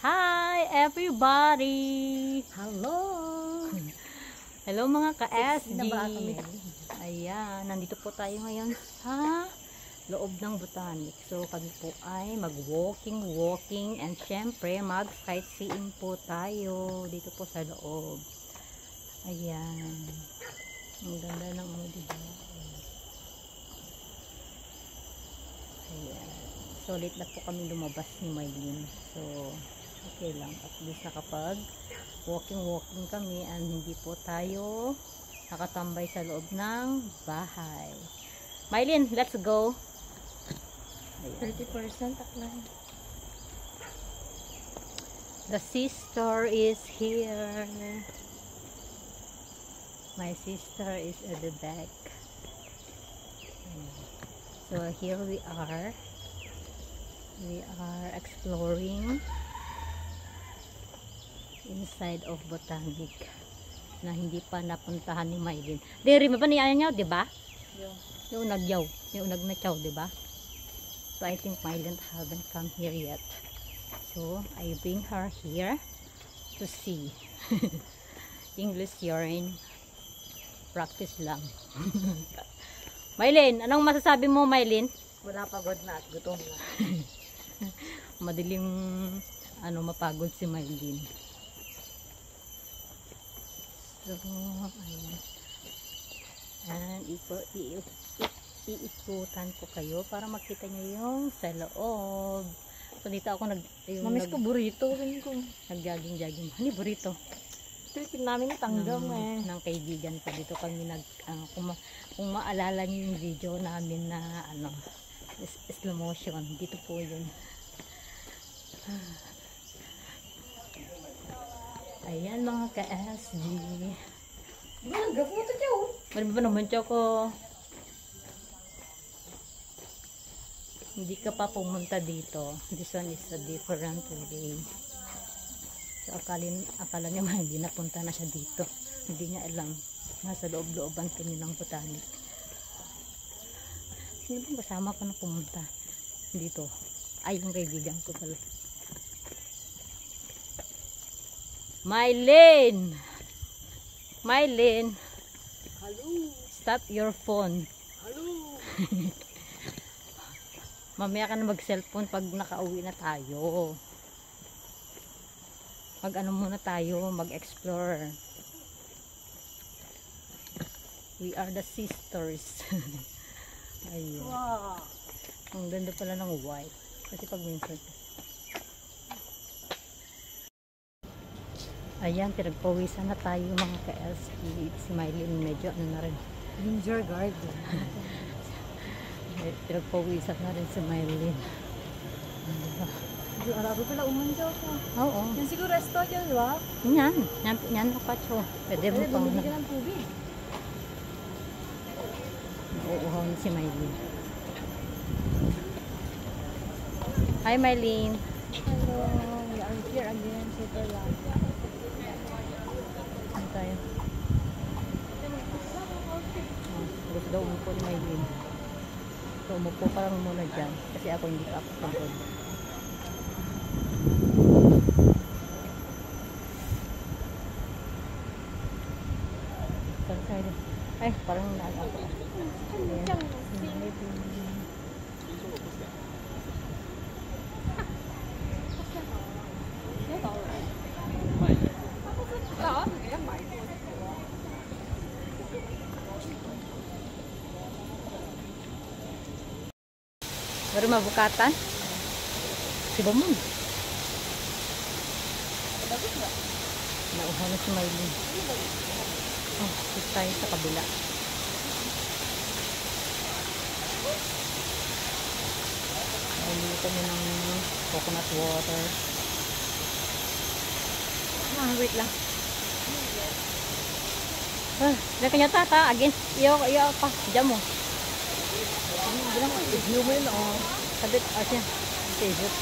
Hi everybody! Hello! Hello mga ka-SG! Na ba kami? Ayan, nandito po tayo ngayon sa loob ng Botanic. So kami po ay mag-walking and syempre mag-sightseeing po tayo dito po sa loob. Ayan. Ang ganda ng diba? Ayan. Solid na po kami lumabas ni Maylin. So, okay lang. At least nakapag walking kami and hindi po tayo nakatambay sa loob ng bahay. Maylin, let's go! Ayan. 30% taklan. The sister is here. My sister is at the back. So, here we are. We are exploring inside of Botanic na hindi pa napuntahan ni Maylin. Diri mo ba niya niya, di ba? Yung nagyaw, yung nagnatyaw, di ba? So I think Maylin haven't come here yet. So I bring her here to see. English yarn. Practice lang. Maylin, anong masasabi mo, Maylin? Wala pagod na at gutom na. Madaling mapagod si Maylin. So, ayan. And iikutan ko kayo para makita nyo yung sa loob. So, dito ako Mamis ko burrito. Nag-jogging. Ano burrito? Ito namin natanggam ng kaibigan ko. Dito kami kung maalala nyo yung video namin na slow motion. Dito po yun. Ayan mga ka-SG. Nagafoto siya oh. Mali ba naman siya ko? Hindi ka pa pumunta dito. This one is a different way. So akala niya hindi napunta na siya dito. Hindi niya alam. Nasa loob-looban kami ng Botanic. Sino bang kasama ko na pumunta dito? Ay, yung kaibigan ko pala. Maylin! Maylin! Hello! Stop your phone. Hello! Mamaya ka na mag-cellphone pag nakauwi na tayo. Muna tayo, mag-explore. We are the sisters. Ayun. Wow! Ang ganda pala ng white. Kasi pag minsan. Ayan, pinagpawisan na tayo mga ka-SG. Si Maylin medyo na rin. Ginger garden. Pinagpawisan na rin si Maylin. Yung araro pala umandaw ko. Oo. Yan siguro resto dyan, di ba? Yan na pacho. Pwede mo pang bumili ka ng tubig. Nauuhaw na si Maylin. Hi Maylin. Hello, we are here again. Super love. Ano tayo? Gusto daw umupo ni Maylin. So umupo pa lang muna dyan. Kasi ako hindi pa ako pagod. Ay, parang naalala ko. Ayan. Baru mabukatan? Si Bamon. Nauhaw na si Maylin. Oh, sit tayo sa kabila. Nalili kami ng coconut water. Wait lang. Dala kanya tata. Again. Iyo pa. Diyan mo. Bilang ko, i-view mo yun oh. Sabit. Siya. Favorite.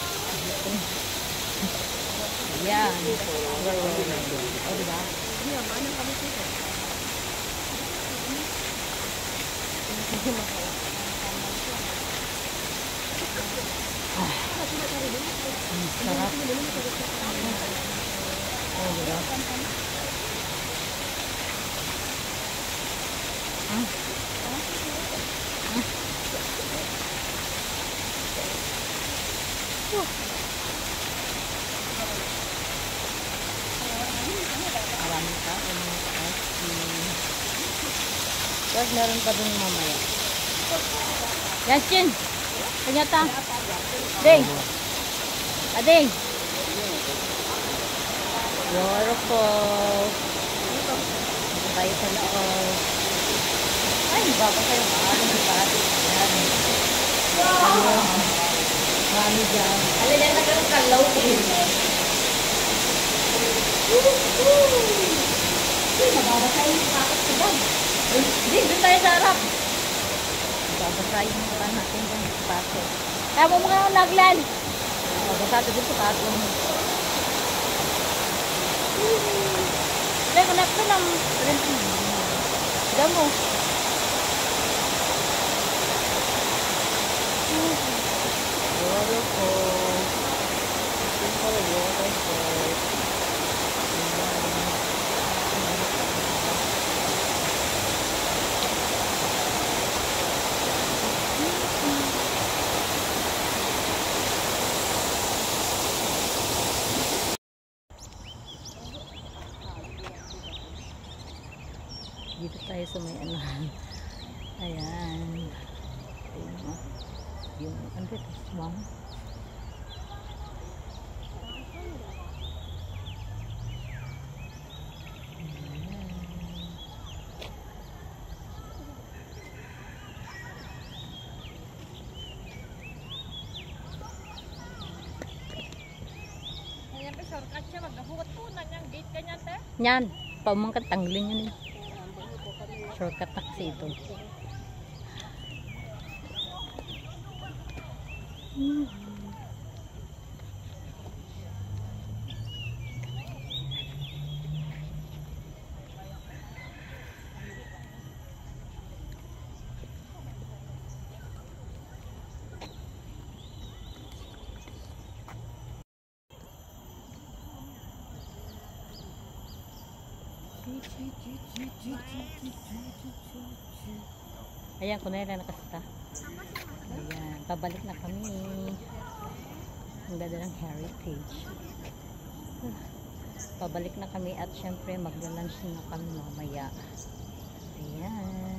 Ayan. O, diba? Hindi, manang kami dito. Sarap. Oh, diba? Ah. Marami pa mga ka-SG. Tapos meron pa dun mamaya. Yan, Chin! Kanyata! Ding! Ading! Waterfall! Dito tayo sa loob. Ay, baka kayo maaaring pati. Yan. Mami dyan. Alin na nagkaroon ka low eh. Mababasahin yung kakot sa bag. Hindi, doon tayo sa harap. Mababasahin yung kakot natin dyan sa pato. Kaya mo mga naglan. Mababasa doon sa pato. Kaya ko nakita lang. Diyan mo. Waterfall. Simple waterfall. Dito tayo sa may ano. Ayan. Yung ano ito? Swamp. Ayan pa shortcut siya. Magkahugot po na niyang gate ganyan te. Yan. Paumangkat tangling yan eh. Shortcut taxi ito. Ayan, kunay lang nakasita. Ayan, pabalik na kami. Ang ganda ng heritage. Pabalik na kami at syempre magla-lunch na kami mamaya. Ayan.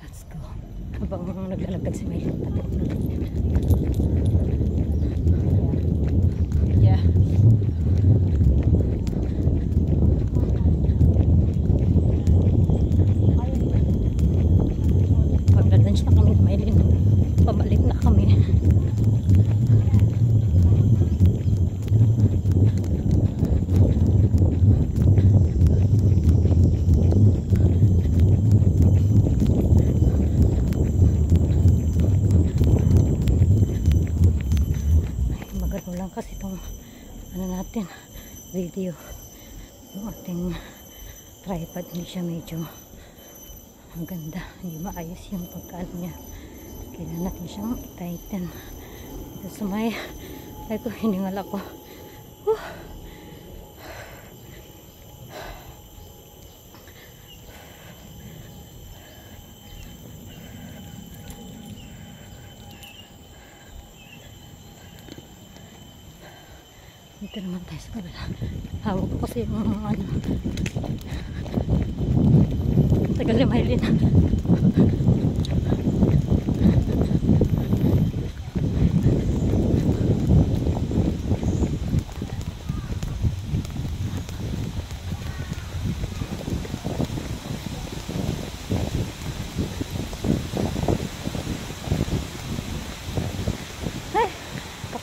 Let's go. Habang naglalagad si May. Yeah. Pag-lunch na kami, Maylin. Pabalik na kami. Kasi itong ano natin video, yung ating tripod hindi siya medyo maganda, hindi maayos yung pagkaan niya. Kailangan natin siyang i-tighten dito sa may ay ko hiningal ako. Dito naman tayo sa kabila. Hawak ko kasi yung ano. Tagal yung Maylin.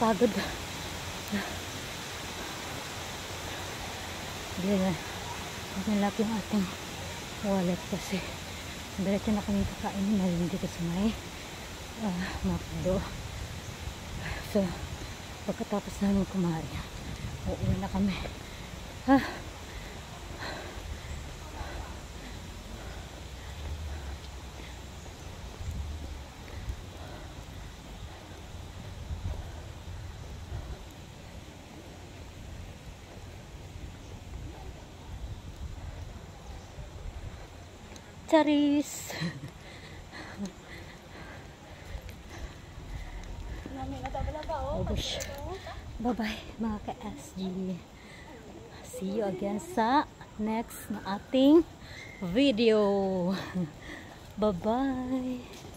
nakakapagod. Nalap yung ating wallet kasi diretso na kami kakain na rin dito sa may McDo. So pagkatapos namin kumain, uuwi na kami. Charis! Oh gosh. Bye-bye mga ka-SG. See you again sa next na ating video. Bye-bye!